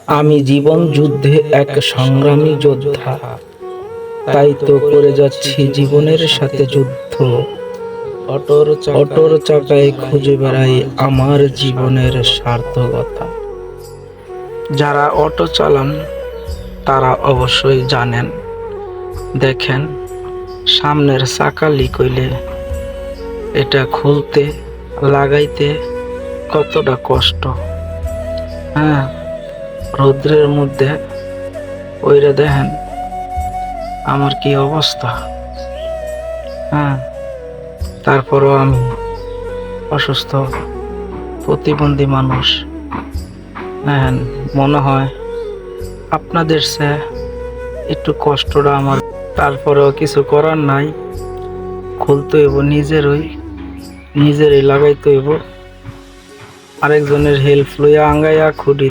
আমি জীবন যুদ্ধে এক সংগ্রামী যোদ্ধা, তাই তো করে যাচ্ছি জীবনের সাথে যুদ্ধ। অটোর চাকায় খুঁজে বেড়াই আমার জীবনের সার্থকতা। যারা অটো চালান তারা অবশ্যই জানেন, দেখেন সামনের চাকা লিক হইলে এটা খুলতে লাগাইতে কতটা কষ্ট। হ্যাঁ, রৌদ্রের মধ্যে ওইরা দেখেন আমার কি অবস্থা। হ্যাঁ, তারপরও আমি অসুস্থ প্রতিবন্ধী মানুষ। হ্যাঁ, মনে হয় আপনাদের সে একটু কষ্টটা আমার, তারপরেও কিছু করার নাই, খুলতে হইব নিজেরই লাগাইতে হইব। আরেকজনের হেল্প লইয়া আঙ্গাইয়া খুঁটি